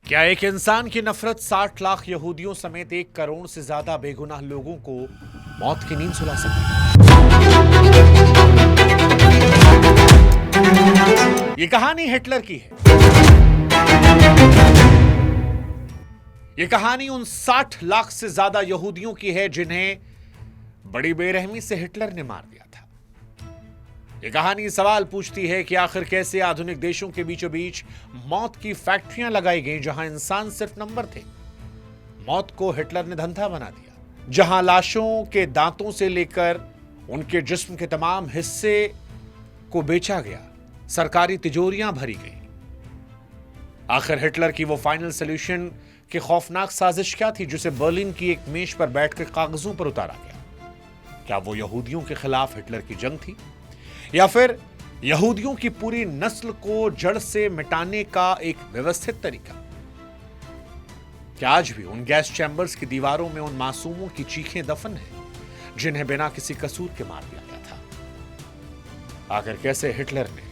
क्या एक इंसान की नफरत 60 लाख यहूदियों समेत 1 करोड़ से ज्यादा बेगुनाह लोगों को मौत की नींद सुला सकती है? ये कहानी हिटलर की है। ये कहानी उन 60 लाख से ज्यादा यहूदियों की है जिन्हें बड़ी बेरहमी से हिटलर ने मार दिया था। ये कहानी सवाल पूछती है कि आखिर कैसे आधुनिक देशों के बीचों बीच मौत की फैक्ट्रियां लगाई गईं जहां इंसान सिर्फ नंबर थे। मौत को हिटलर ने धंधा बना दिया, जहां लाशों के दांतों से लेकर उनके जिस्म के तमाम हिस्से को बेचा गया, सरकारी तिजोरियां भरी गई। आखिर हिटलर की वो फाइनल सॉल्यूशन की खौफनाक साजिश क्या थी जिसे बर्लिन की एक मेज पर बैठकर कागजों पर उतारा गया? क्या वो यहूदियों के खिलाफ हिटलर की जंग थी, या फिर यहूदियों की पूरी नस्ल को जड़ से मिटाने का एक व्यवस्थित तरीका? क्या आज भी उन गैस चैम्बर्स की दीवारों में उन मासूमों की चीखें दफन हैं जिन्हें बिना किसी कसूर के मार दिया गया था? आखिर कैसे हिटलर ने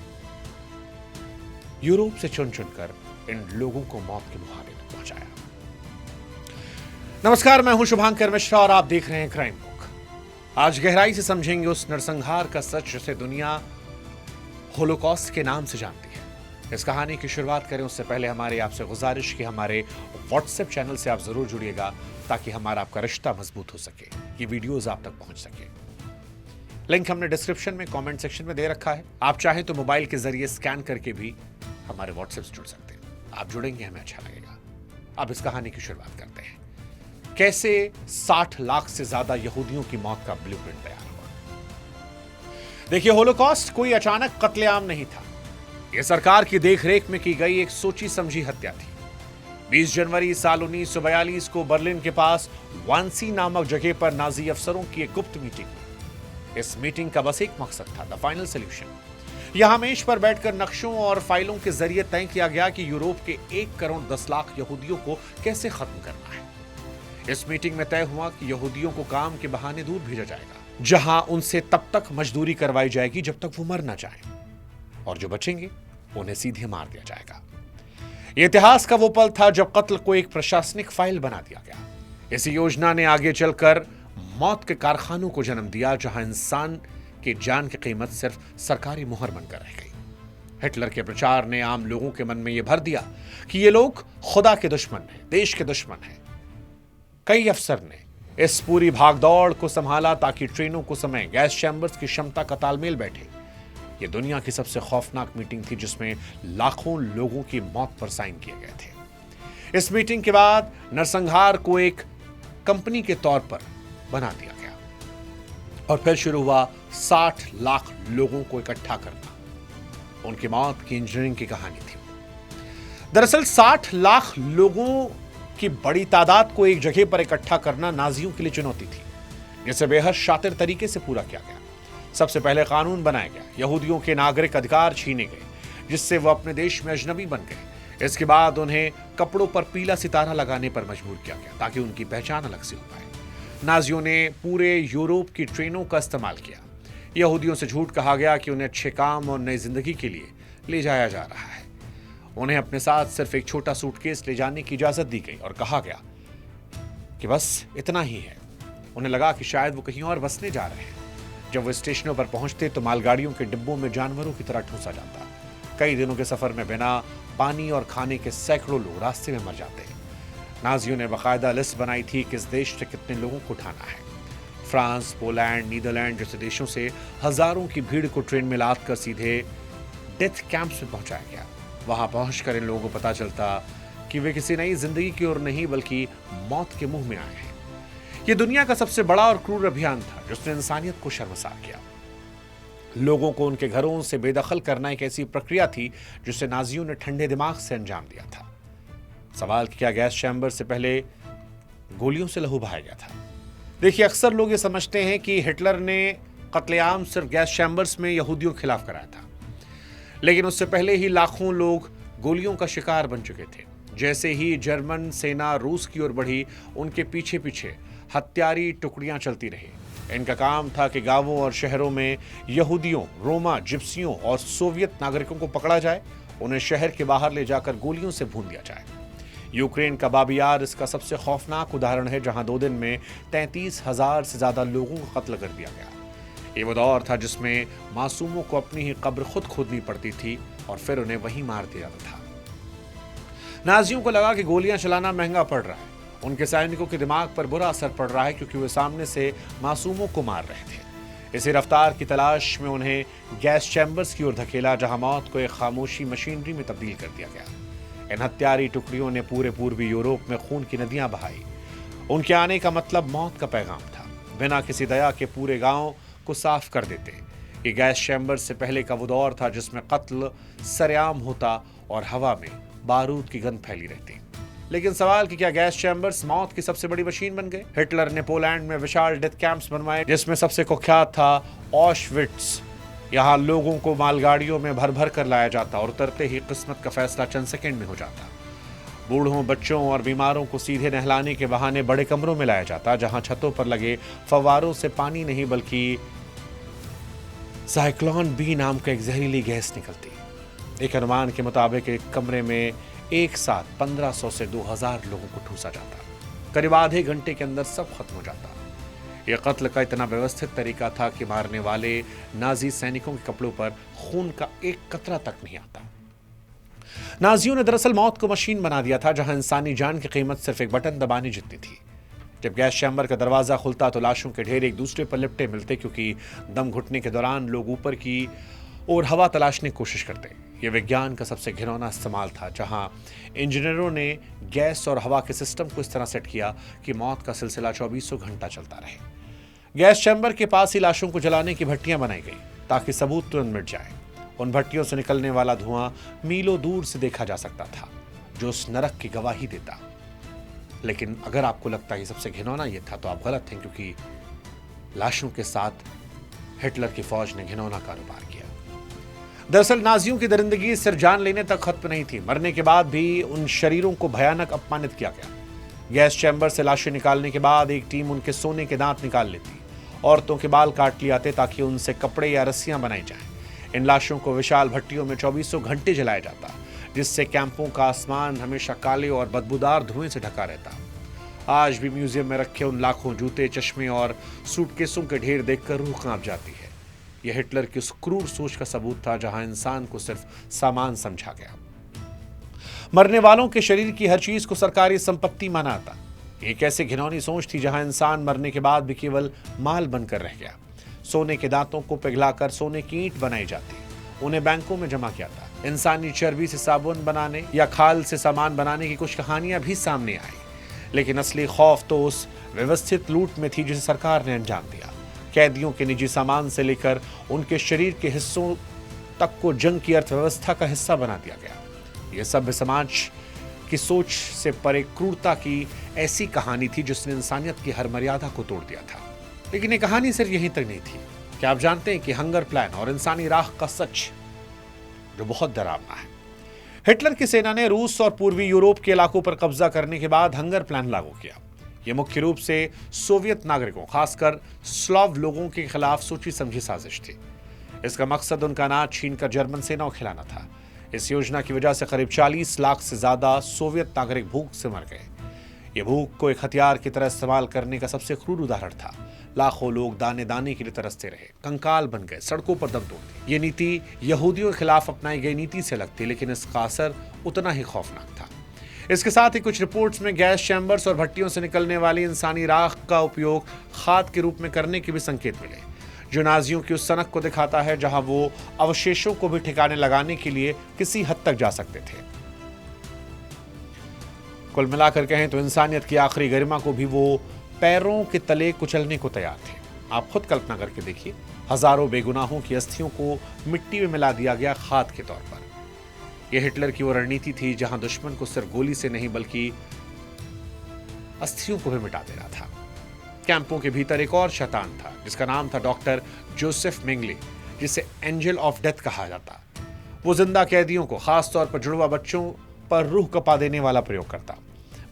यूरोप से चुन चुनकर इन लोगों को मौत के मुहारे में पहुंचाया? नमस्कार, मैं हूं शुभांकर मिश्रा और आप देख रहे हैं क्राइम बुक। आज गहराई से समझेंगे उस नरसंहार का सच जिसे दुनिया होलोकॉस्ट के नाम से जानती है। इस कहानी की शुरुआत करें उससे पहले हमारी आपसे गुजारिश कि हमारे व्हाट्सएप चैनल से आप जरूर जुड़िएगा ताकि हमारा आपका रिश्ता मजबूत हो सके, ये वीडियोस आप तक पहुंच सके। लिंक हमने डिस्क्रिप्शन में कमेंट सेक्शन में दे रखा है। आप चाहें तो मोबाइल के जरिए स्कैन करके भी हमारे व्हाट्सएप से जुड़ सकते हैं। आप जुड़ेंगे, हमें अच्छा लगेगा। अब इस कहानी की शुरुआत करते हैं। कैसे 60 लाख से ज्यादा यहूदियों की मौत का ब्लूप्रिंट तैयार हुआ? देखिए, होलोकॉस्ट कोई अचानक कत्लेआम नहीं था। यह सरकार की देखरेख में की गई एक सोची समझी हत्या थी। 20 जनवरी साल 1942 को बर्लिन के पास वांसी नामक जगह पर नाजी अफसरों की एक गुप्त मीटिंग हुई। इस मीटिंग का बस एक मकसद था, द फाइनल सॉल्यूशन। यहां मेज पर बैठकर नक्शों और फाइलों के जरिए तय किया गया कि यूरोप के 1 करोड़ 10 लाख यहूदियों को कैसे खत्म करना है। इस मीटिंग में तय हुआ कि यहूदियों को काम के बहाने दूर भेजा जाएगा, जहां उनसे तब तक मजदूरी करवाई जाएगी जब तक वो मर ना जाएं, और जो बचेंगे उन्हें सीधे मार दिया जाएगा। यह इतिहास का वो पल था जब कत्ल को एक प्रशासनिक फाइल बना दिया गया। इस योजना ने आगे चलकर मौत के कारखानों को जन्म दिया, जहां इंसान की जान की कीमत सिर्फ सरकारी मुहर बनकर रह गई। हिटलर के प्रचार ने आम लोगों के मन में यह भर दिया कि ये लोग खुदा के दुश्मन हैं, देश के दुश्मन हैं। कई अफसर ने इस पूरी भागदौड़ को संभाला ताकि ट्रेनों को समय गैस चैम्बर्स की क्षमता का तालमेल बैठे। यह दुनिया की सबसे खौफनाक मीटिंग थी जिसमें लाखों लोगों की मौत पर साइन किए गए थे। इस मीटिंग के बाद नरसंहार को एक कंपनी के तौर पर बना दिया गया और फिर शुरू हुआ 60 लाख लोगों को इकट्ठा करना। उनकी मौत की इंजीनियरिंग की कहानी थी। दरअसल 60 लाख लोगों की बड़ी तादाद को एक जगह पर इकट्ठा करना नाजियों के लिए चुनौती थी, जिसे बेहद शातिर तरीके से पूरा किया गया। सबसे पहले कानून बनाया गया, यहूदियों के नागरिक अधिकार छीने गए जिससे वो अपने देश में अजनबी बन गए। इसके बाद उन्हें कपड़ों पर पीला सितारा लगाने पर मजबूर किया गया ताकि उनकी पहचान अलग से हो पाए। नाजियों ने पूरे यूरोप की ट्रेनों का इस्तेमाल किया। यहूदियों से झूठ कहा गया कि उन्हें अच्छे काम और नई जिंदगी के लिए ले जाया जा रहा है। उन्हें अपने साथ सिर्फ एक छोटा सूटकेस ले जाने की इजाजत दी गई और कहा गया कि बस इतना ही है। उन्हें लगा कि शायद वो कहीं और बसने जा रहे हैं। जब वो स्टेशनों पर पहुंचते तो मालगाड़ियों के डिब्बों में जानवरों की तरह ठूंसा जाता। कई दिनों के सफर में बिना पानी और खाने के सैकड़ों लोग रास्ते में मर जाते। नाजियों ने बाकायदा लिस्ट बनाई थी कि इस देश से कितने लोगों को उठाना है। फ्रांस, पोलैंड, नीदरलैंड जैसे देशों से हजारों की भीड़ को ट्रेन में लाद कर सीधे डेथ कैंप्स में पहुंचाया गया। वहां पहुंचकर इन लोगों को पता चलता कि वे किसी नई जिंदगी की ओर नहीं बल्कि मौत के मुंह में आए हैं। यह दुनिया का सबसे बड़ा और क्रूर अभियान था जिसने इंसानियत को शर्मसार किया। लोगों को उनके घरों से बेदखल करना एक ऐसी प्रक्रिया थी जिसे नाजियों ने ठंडे दिमाग से अंजाम दिया था। सवाल कि क्या गैस चैम्बर से पहले गोलियों से लहू बहाया गया था? देखिए, अक्सर लोग ये समझते हैं कि हिटलर ने कत्लेआम सिर्फ गैस चैम्बर्स में यहूदियों के खिलाफ कराया था, लेकिन उससे पहले ही लाखों लोग गोलियों का शिकार बन चुके थे। जैसे ही जर्मन सेना रूस की ओर बढ़ी, उनके पीछे पीछे हत्यारी टुकड़ियां चलती रही। इनका काम था कि गांवों और शहरों में यहूदियों, रोमा, जिप्सियों और सोवियत नागरिकों को पकड़ा जाए, उन्हें शहर के बाहर ले जाकर गोलियों से भून दिया जाए। यूक्रेन का बाबी यार इसका सबसे खौफनाक उदाहरण है, जहां 2 दिन में 33,000 से ज्यादा लोगों का कत्ल कर दिया गया। ये वो दौर था जिसमें मासूमों को अपनी ही कब्र खुद खोदनी पड़ती थी और फिर उन्हें वहीं मार दिया जाता था। नाजियों को लगा कि गोलियां चलाना महंगा पड़ रहा है। उनके सैनिकों के दिमाग पर बुरा असर पड़ रहा है, क्योंकि वे सामने से मासूमों को मार रहे थे। इसी रफ्तार की तलाश में उन्हें गैस चैम्बर्स की ओर धकेला, जहां मौत को एक खामोशी मशीनरी में तब्दील कर दिया गया। इन हत्यारी टुकड़ियों ने पूरे पूर्वी यूरोप में खून की नदियां बहाई। उनके आने का मतलब मौत का पैगाम था। बिना किसी दया के पूरे गांव को साफ कर देते। ये गैस चैम्बर से पहले का वो दौर था जिसमें कत्ल सरेआम होता और हवा में बारूद की गंध फैली रहती। लेकिन सवाल कि क्या गैस चैम्बर्स मौत की सबसे बड़ी मशीन बन गए? हिटलर ने पोलैंड में विशाल डेथ कैंप्स बनवाए, जिसमें सबसे कुख्यात था ऑशविट्स। यहाँ लोगों को मालगाड़ियों में भर भर कर लाया जाता और उतरते ही किस्मत का फैसला चंद सेकंड में हो जाता। बूढ़ों, बच्चों और बीमारों को सीधे नहलाने के बहाने बड़े कमरों में लाया जाता, जहां छतों पर लगे फव्वारों से पानी नहीं बल्कि साइक्लोन बी नाम का एक जहरीली गैस निकलती। एक अनुमान के मुताबिक एक कमरे में एक साथ 1500 से 2000 लोगों को ठूसा जाता। करीब आधे घंटे के अंदर सब खत्म हो जाता। यह कत्ल का इतना व्यवस्थित तरीका था कि मारने वाले नाजी सैनिकों के कपड़ों पर खून का एक कतरा तक नहीं आता। नाजियों ने दरअसल मौत को मशीन बना दिया था, जहां इंसानी जान की कीमत सिर्फ एक बटन दबाने जितनी थी। जब गैस चैम्बर का दरवाजा खुलता तो लाशों के ढेर एक दूसरे पर लिपटे मिलते, क्योंकि दम घुटने के दौरान लोग ऊपर की और हवा तलाशने की कोशिश करते। यह विज्ञान का सबसे घिनौना इस्तेमाल था, जहां इंजीनियरों ने गैस और हवा के सिस्टम को इस तरह सेट किया कि मौत का सिलसिला 24 घंटा चलता रहे। गैस चैम्बर के पास ही लाशों को जलाने की भट्टियां बनाई गई ताकि सबूत तुरंत मिट जाए। उन भट्टियों से निकलने वाला धुआं मीलों दूर से देखा जा सकता था, जो उस नरक की गवाही देता। लेकिन अगर आपको लगता है ये सबसे घिनौना ये था, तो आप गलत हैं, क्योंकि लाशों के साथ हिटलर की फौज ने घिनौना कारोबार किया। दरअसल नाजियों की दरिंदगी सिर्फ जान लेने तक खत्म नहीं थी। मरने के बाद भी उन शरीरों को भयानक अपमानित किया गया। गैस चैम्बर से लाशें निकालने के बाद एक टीम उनके सोने के दांत निकाल लेती। औरतों के बाल काट लिए जाते ताकि उनसे कपड़े या रस्सियां बनाई जाएं। इन लाशों को विशाल भट्टियों में 24 घंटे जलाया जाता, जिससे कैंपों का आसमान हमेशा काले और बदबूदार धुएं से ढका रहता। आज भी म्यूजियम में रखे उन लाखों जूते, चश्मे और सूटकेसों के ढेर देखकर रूह कांप जाती है। यह हिटलर की उस क्रूर सोच का सबूत था, जहां इंसान को सिर्फ सामान समझा गया। मरने वालों के शरीर की हर चीज को सरकारी संपत्ति माना था। एक ऐसी घिनौनी सोच थी जहां इंसान मरने के बाद भी केवल माल बनकर रह गया। सोने के दांतों को पिघलाकर सोने की ईंट बनाई जाती, उन्हें बैंकों में जमा किया था। इंसानी चर्बी से साबुन बनाने या खाल से सामान बनाने की कुछ कहानियां भी सामने आई, लेकिन असली खौफ तो उस व्यवस्थित लूट में थी जिसे सरकार ने अंजाम दिया। कैदियों के निजी सामान से लेकर उनके शरीर के हिस्सों तक को जंग की अर्थव्यवस्था का हिस्सा बना दिया गया। यह सभ्य समाज की सोच से परे क्रूरता की ऐसी कहानी थी जिसने इंसानियत की हर मर्यादा को तोड़ दिया था। लेकिन ये कहानी सिर्फ यहीं तक नहीं थी। क्या आप जानते हैं कि हंगर प्लान और इंसानी राख का सच जो बहुत डरावना है? हिटलर की सेना ने रूस और पूर्वी यूरोप के इलाकों पर कब्जा करने के बाद हंगर प्लान लागू किया। यह मुख्य रूप से सोवियत नागरिकों, खासकर स्लाव लोगों के खिलाफ सोची समझी साजिश थी। इसका मकसद उनका अनाज छीनकर जर्मन सेना को खिलाना था। इस योजना की वजह से करीब 40 लाख से ज्यादा सोवियत नागरिक भूख से मर गए। यह भूख को एक हथियार की तरह इस्तेमाल करने का सबसे क्रूर उदाहरण था। लाखों लोग दाने दाने के लिए तरसते रहे, कंकाल बन गए, सड़कों पर दम तोड़ दिए। ये नीति यहूदियों के खिलाफ अपनाई गई नीति से लगती, लेकिन इसका असर उतना ही खौफनाक था। इसके साथ ही कुछ रिपोर्ट्स में गैस चैम्बर्स और भट्टियों से निकलने वाली इंसानी राख का उपयोग खाद के रूप में करने के भी संकेत मिले, जो नाजियों की उस सनक को दिखाता है जहां वो अवशेषों को भी ठिकाने लगाने के लिए किसी हद तक जा सकते थे। कुल मिलाकर कहें तो इंसानियत की आखिरी गरिमा को भी वो पैरों के तले कुचलने को तैयार थे। आप खुद कल्पना करके देखिए, हजारों बेगुनाहों की अस्थियों को मिट्टी में मिला दिया गया खाद के तौर पर। यह हिटलर की वो रणनीति थी जहां दुश्मन को सिर्फ गोली से नहीं बल्कि अस्थियों को भी मिटा देना था। कैंपों के भीतर एक और शैतान था जिसका नाम था डॉक्टर जोसेफ मेंगले, जिसे एंजल ऑफ डेथ कहा जाता। वो जिंदा कैदियों को, खासतौर पर जुड़वा बच्चों पर रूह कपा देने वाला प्रयोग करता।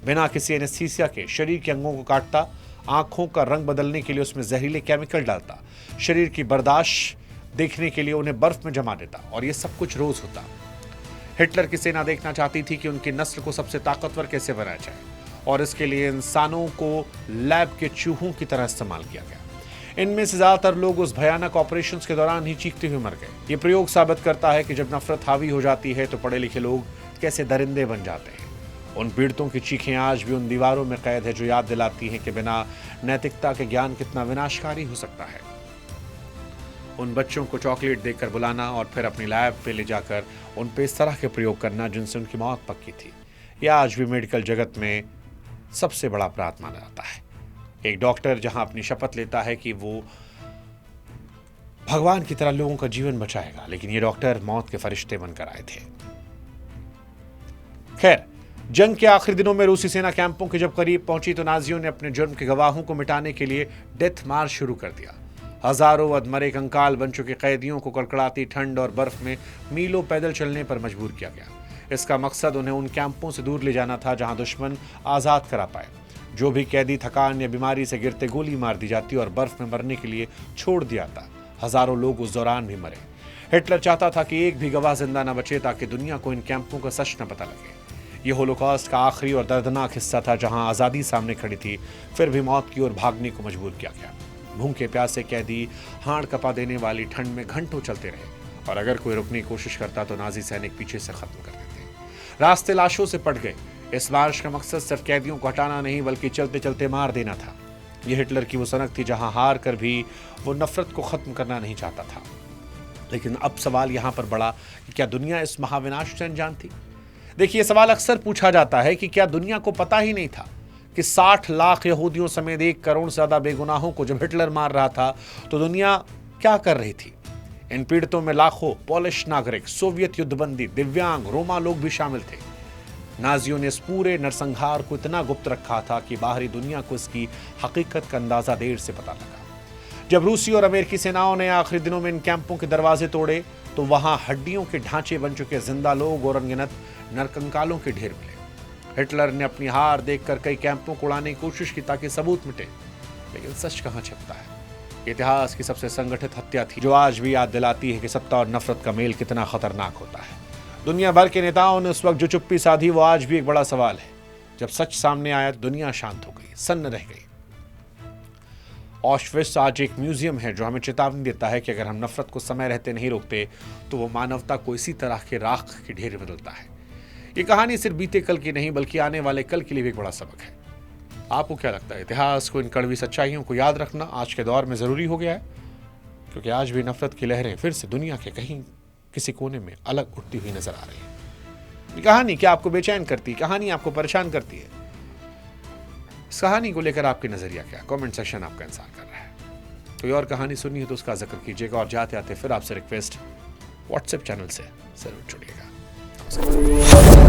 बिना किसी एनेस्थीसिया के शरीर के अंगों को काटता, आंखों का रंग बदलने के लिए उसमें जहरीले केमिकल डालता, शरीर की बर्दाश्त देखने के लिए उन्हें बर्फ में जमा देता, और यह सब कुछ रोज होता। हिटलर की सेना देखना चाहती थी कि उनकी नस्ल को सबसे ताकतवर कैसे बनाया जाए, और इसके लिए इंसानों को लैब के चूहों की तरह इस्तेमाल किया गया। इनमें से ज्यादातर लोग उस भयानक ऑपरेशंस के दौरान ही चीखते हुए मर गए। ये प्रयोग साबित करता है कि जब नफरत हावी हो जाती है तो पढ़े लिखे लोग कैसे दरिंदे बन जाते हैं। उन पीड़ितों की चीखें आज भी उन दीवारों में कैद है जो याद दिलाती हैं कि बिना नैतिकता के ज्ञान कितना विनाशकारी हो सकता है। उन बच्चों को चॉकलेट देकर बुलाना और फिर अपनी लैब पे ले जाकर उन पे इस तरह के प्रयोग करना जिनसे उनकी मौत पक्की थी, यह आज भी मेडिकल जगत में सबसे बड़ा अपराध माना जाता है। एक डॉक्टर जहां अपनी शपथ लेता है कि वो भगवान की तरह लोगों का जीवन बचाएगा, लेकिन ये डॉक्टर मौत के फरिश्ते बनकर आए थे। खैर, जंग के आखिरी दिनों में रूसी सेना कैंपों के जब करीब पहुंची तो नाजियों ने अपने जुर्म के गवाहों को मिटाने के लिए डेथ मार्च शुरू कर दिया। हजारों अधमरे कंकाल बन चुके कैदियों को कड़कड़ाती ठंड और बर्फ में मीलों पैदल चलने पर मजबूर किया गया। इसका मकसद उन्हें उन कैंपों से दूर ले जाना था जहां दुश्मन आजाद करा पाए। जो भी कैदी थकान या बीमारी से गिरते गोली मार दी जाती और बर्फ में मरने के लिए छोड़ दिया था। हजारों लोग उस दौरान भी मरे। हिटलर चाहता था कि एक भी गवाह जिंदा न बचे ताकि दुनिया को इन कैंपों का सच न पता लगे। यह होलोकॉस्ट का आखिरी और दर्दनाक हिस्सा था जहां आजादी सामने खड़ी थी, फिर भी मौत की ओर भागने को मजबूर किया गया। भूखे प्यासे कैदी हाड़ कपा देने वाली ठंड में घंटों चलते रहे, और अगर कोई रुकने की कोशिश करता तो नाजी सैनिक पीछे से खत्म कर देते। रास्ते लाशों से पट गए। इस मार्च का मकसद सिर्फ कैदियों को हटाना नहीं बल्कि चलते चलते मार देना था। यह हिटलर की वो सनक थी जहां हार कर भी वो नफरत को खत्म करना नहीं चाहता था। लेकिन अब सवाल यहां पर बढ़ा कि क्या दुनिया इस महाविनाश से अनजान थी? देखिए, सवाल अक्सर पूछा जाता है कि क्या दुनिया को पता ही नहीं था कि 60 लाख यहूदियों समेत 1 करोड़ से ज्यादा बेगुनाहों को जब हिटलर मार रहा था तो दुनिया क्या कर रही थी? इन पीड़ितों में लाखों पोलिश नागरिक, सोवियत युद्धबंदी, दिव्यांग, रोमा लोग भी शामिल थे। नाजियों ने इस पूरे नरसंहार को इतना गुप्त रखा था कि बाहरी दुनिया को इसकी हकीकत का अंदाजा देर से पता लगा। जब रूसी और अमेरिकी सेनाओं ने आखिरी दिनों में इन कैंपों के दरवाजे तोड़े तो वहां हड्डियों के ढांचे बन चुके जिंदा लोग और अनगिनत नरकंकालों के ढेर मिले। हिटलर ने अपनी हार देखकर कई कैंपों को उड़ाने की कोशिश की ताकि सबूत मिटे, लेकिन सच कहां छिपता है? इतिहास की सबसे संगठित हत्या थी जो आज भी याद दिलाती है कि सत्ता और नफरत का मेल कितना खतरनाक होता है। दुनिया भर के नेताओं ने उस वक्त जो चुप्पी साधी वो आज भी एक बड़ा सवाल है। जब सच सामने आया दुनिया शांत हो गई, सन्न रह गई। ऑशविट्ज़ आज एक म्यूजियम है जो हमें चेतावनी देता है कि अगर हम नफरत को समय रहते नहीं रोकते तो वो मानवता को इसी तरह के राख के ढेर बदलता है। ये कहानी सिर्फ बीते कल की नहीं बल्कि आने वाले कल के लिए भी एक बड़ा सबक है। आपको क्या लगता है, इतिहास को, इन कड़वी सच्चाइयों को याद रखना आज के दौर में जरूरी हो गया है? क्योंकि आज भी नफरत की लहरें फिर से दुनिया के कहीं किसी कोने में अलग उठती हुई नजर आ रही है। कहानी क्या आपको बेचैन करती है? कहानी आपको परेशान करती है? इस कहानी को लेकर आपकी नजरिया क्या? कमेंट सेक्शन आपका इंतजार कर रहा है। कोई और कहानी सुनी है तो उसका जिक्र कीजिएगा, और जाते आते फिर आपसे रिक्वेस्ट, व्हाट्सएप चैनल से जरूर जुड़िएगा। नमस्कार।